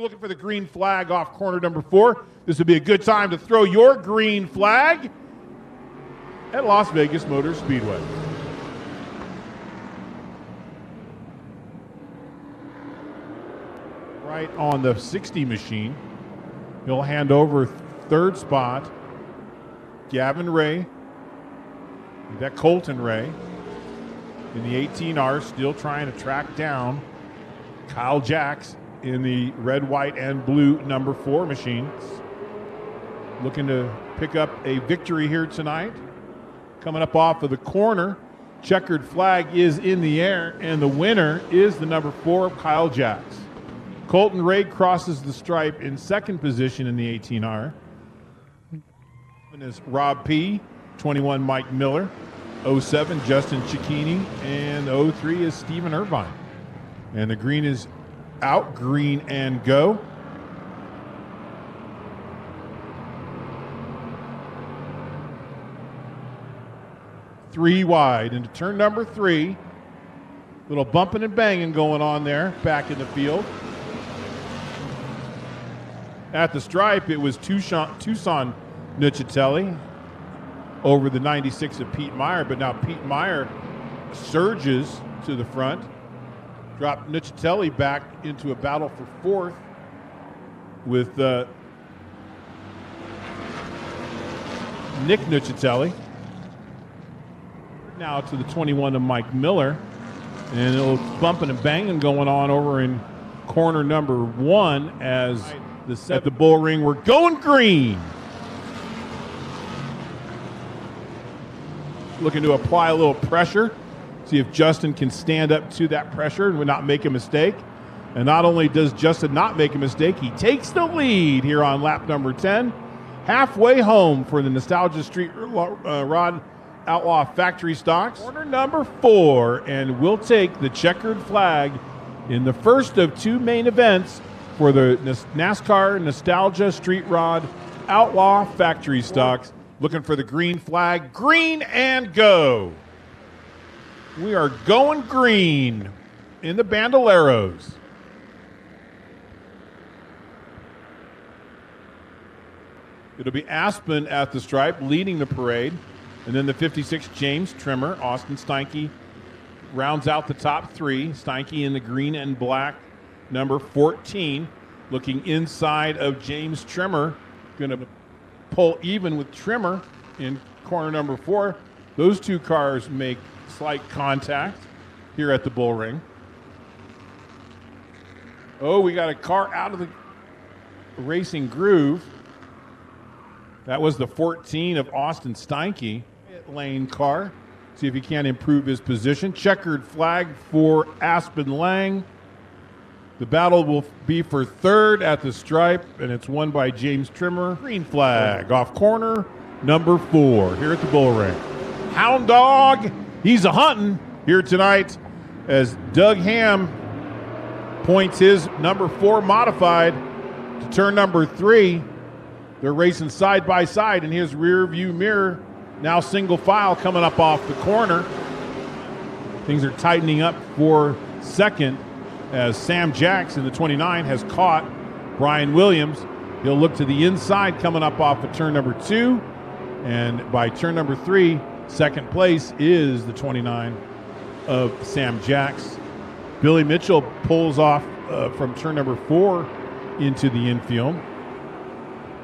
looking for the green flag off corner number 4. This would be a good time to throw your green flag at Las Vegas Motor Speedway. Right on the 60 machine. He'll hand over third spot. Gavin Ray. That Colton Ray. In the 18R, still trying to track down Kyle Jacks in the red, white, and blue number 4 machines. Looking to pick up a victory here tonight. Coming up off of the corner. Checkered flag is in the air, and the winner is the number 4, Kyle Jacks. Colton Ray crosses the stripe in second position in the 18R. And is Rob P., 21 Mike Miller, 07 Justin Cicchini, and 03 is Stephen Irvine. And the green is out, green and go. Three wide into turn number 3. Little bumping and banging going on there back in the field. At the stripe, it was Tucson Nuccitelli over the 96 of Pete Meyer, but now Pete Meyer surges to the front. Dropped Nuccitelli back into a battle for 4th with Nick Nuccitelli. Now to the 21 of Mike Miller. And a little bumping and banging going on over in corner number 1 as at the Bullring. We're going green. Looking to apply a little pressure. See if Justin can stand up to that pressure and would not make a mistake. And not only does Justin not make a mistake, he takes the lead here on lap number 10. Halfway home for the Nostalgia Street Rod Outlaw Factory Stocks. Corner number 4, and we'll take the checkered flag in the first of 2 main events for the NASCAR Nostalgia Street Rod Outlaw Factory Stocks. Looking for the green flag, green and go. We are going green in the Bandoleros. It'll be Aspen at the stripe leading the parade. And then the 56 James Trimmer, Austin Steinke rounds out the top 3. Steinke in the green and black, number 14. Looking inside of James Trimmer. Going to pull even with Trimmer in corner number 4. Those 2 cars make slight contact here at the Bullring. Oh, we got a car out of the racing groove. That was the 14 of Austin Steinke. Lane car. See if he can improve his position. Checkered flag for Aspen Lang. The battle will be for 3rd at the stripe, and it's won by James Trimmer. Green flag off corner number 4 here at the Bullring. Hound Dog, he's a hunting here tonight as Doug Ham points his number 4 modified to turn number 3. They're racing side by side in his rear view mirror. Now single file coming up off the corner. Things are tightening up for 2nd as Sam Jacks in the 29 has caught Brian Williams. He'll look to the inside coming up off of turn number 2. And by turn number 3, 2nd place is the 29 of Sam Jacks. Billy Mitchell pulls off from turn number 4 into the infield.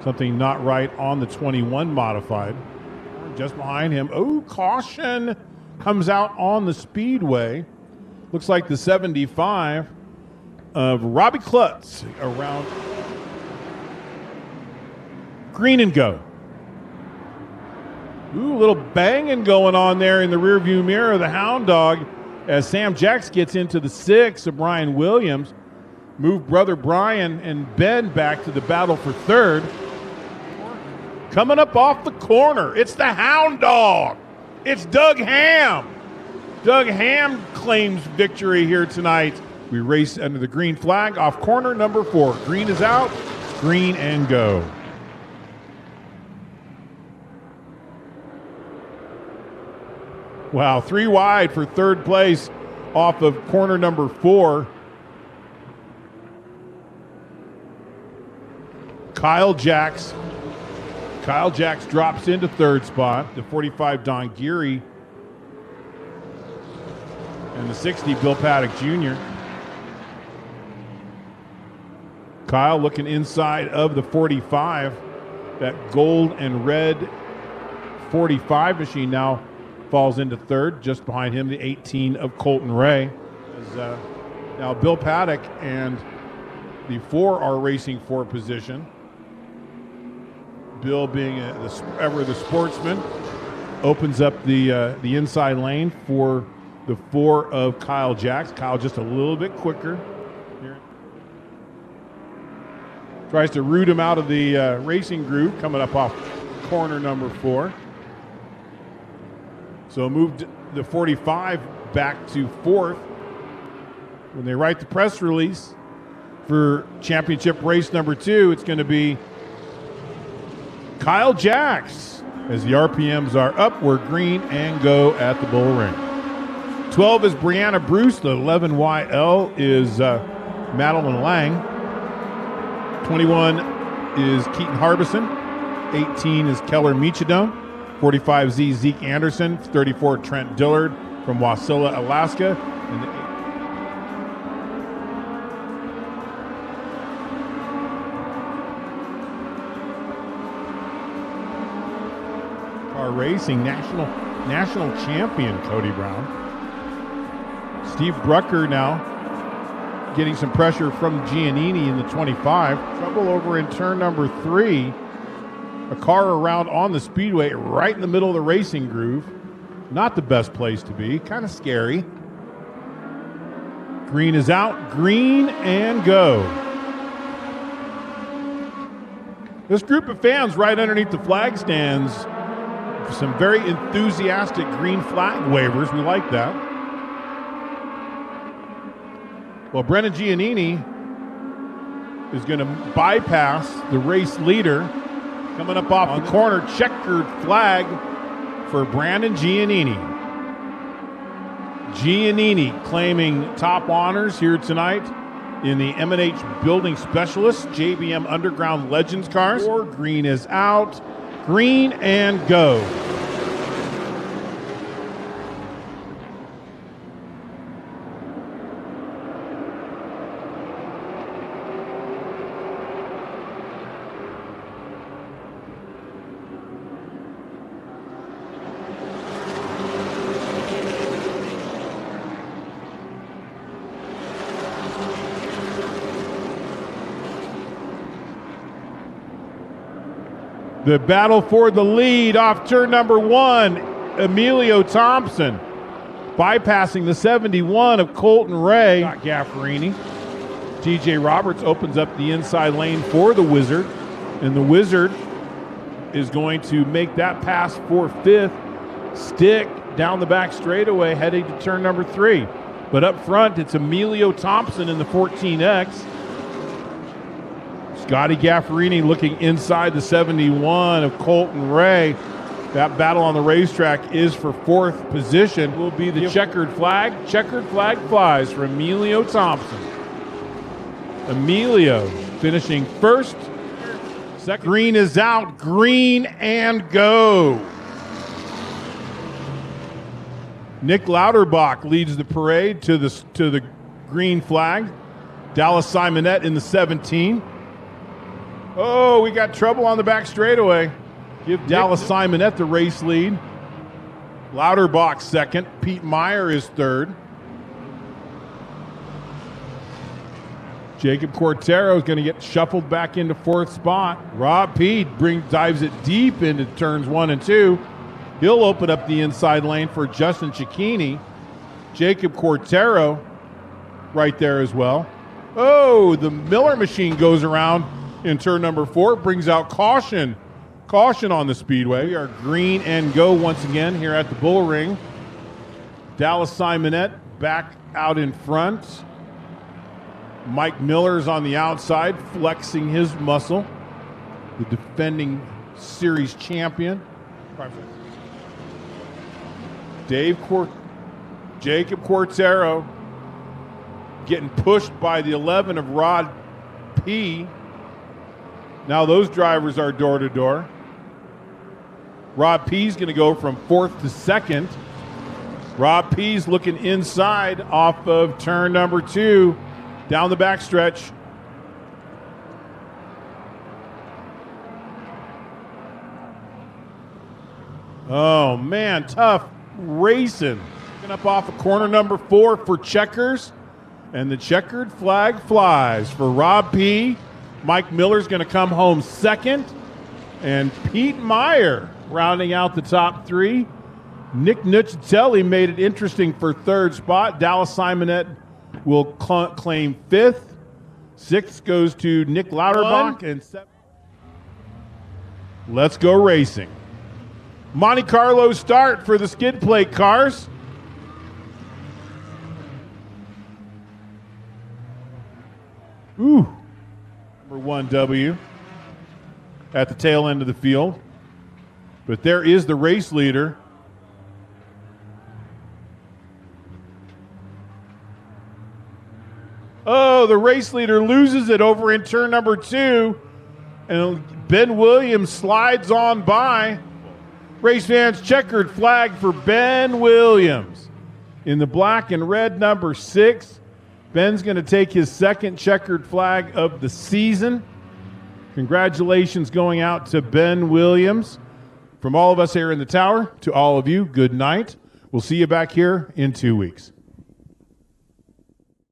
Something not right on the 21 modified. Just behind him. Oh, caution comes out on the speedway. Looks like the 75 of Robbie Klutz around green and go. Ooh, a little banging going on there in the rearview mirror of the Hound Dog as Sam Jacks gets into the 6 of Brian Williams. Move brother Brian and Ben back to the battle for 3rd. Coming up off the corner, it's the Hound Dog. It's Doug Ham. Doug Ham claims victory here tonight. We race under the green flag off corner number 4. Green is out, green and go. Wow, 3 wide for 3rd place off of corner number 4. Kyle Jacks. Kyle Jacks drops into third spot. The 45, Don Geary. And the 60, Bill Paddock Jr. Kyle looking inside of the 45. That gold and red 45 machine now falls into third. Just behind him, the 18 of Colton Ray. Now Bill Paddock and the 4 are racing for position. Bill, being ever the sportsman, opens up the inside lane for the 4 of Kyle Jacks. Kyle just a little bit quicker. Here. Tries to root him out of the racing groove, coming up off corner number 4. So moved the 45 back to 4th. When they write the press release for championship race number 2, it's going to be Kyle Jacks as the RPMs are up. We're green and go at the Bullring. 12 is Brianna Bruce. The 11YL is Madeline Lang. 21 is Keaton Harbison. 18 is Keller Michidone. 45Z Zeke Anderson. 34 Trent Dillard from Wasilla, Alaska. And the car racing national champion Cody Brown. Steve Brucker now getting some pressure from Giannini in the 25. Trouble over in turn number 3. A car around on the speedway right in the middle of the racing groove. Not the best place to be. Kind of scary. Green is out. Green and go. This group of fans right underneath the flag stands, some very enthusiastic green flag wavers. We like that. Well, Brennan Giannini is going to bypass the race leader. Coming up off the corner, checkered flag for Brandon Giannini. Giannini claiming top honors here tonight in the M&H Building Specialist JBM Underground Legends cars. Green is out. Green and go. The battle for the lead off turn number 1, Emilio Thompson bypassing the 71 of Colton Ray. Gaffarini. TJ Roberts opens up the inside lane for the Wizard, and the Wizard is going to make that pass for 5th. Stick down the back straightaway heading to turn number 3. But up front, it's Emilio Thompson in the 14X. Scotty Gaffarini looking inside the 71 of Colton Ray. That battle on the racetrack is for 4th position. Will be the checkered flag. Checkered flag flies for Emilio Thompson. Emilio finishing 1st. Second. Green is out. Green and go. Nick Lauterbach leads the parade to the green flag. Dallas Simonette in the 17. Oh, we got trouble on the back straightaway. Give Dallas Simonette the race lead. Lauterbach 2nd. Pete Meyer is 3rd. Jacob Cortero is going to get shuffled back into 4th spot. Rob Pete dives it deep into turns 1 and 2. He'll open up the inside lane for Justin Cicchini. Jacob Cortero right there as well. Oh, the Miller machine goes around in turn number 4, brings out caution. Caution on the speedway. We are green and go once again here at the Bullring. Dallas Simonette back out in front. Mike Miller's on the outside, flexing his muscle. The defending series champion. Jacob Cortero getting pushed by the 11 of Rod P. Now those drivers are door to door. Rob P's going to go from 4th to 2nd. Rob P's looking inside off of turn number 2 down the backstretch. Oh, man, tough racing. Looking up off of corner number 4 for checkers. And the checkered flag flies for Rob P. Mike Miller's going to come home 2nd. And Pete Meyer rounding out the top 3. Nick Nuccitelli made it interesting for 3rd spot. Dallas Simonette will claim 5th. 6th goes to Nick Lauterbach. And 7th. Let's go racing. Monte Carlo start for the skid plate cars. Ooh. Number 1W at the tail end of the field. But there is the race leader. Oh, the race leader loses it over in turn number 2. And Ben Williams slides on by. Race fans, checkered flag for Ben Williams. In the black and red number 6. Ben's going to take his 2nd checkered flag of the season. Congratulations going out to Ben Williams. From all of us here in the tower to all of you, good night. We'll see you back here in 2 weeks.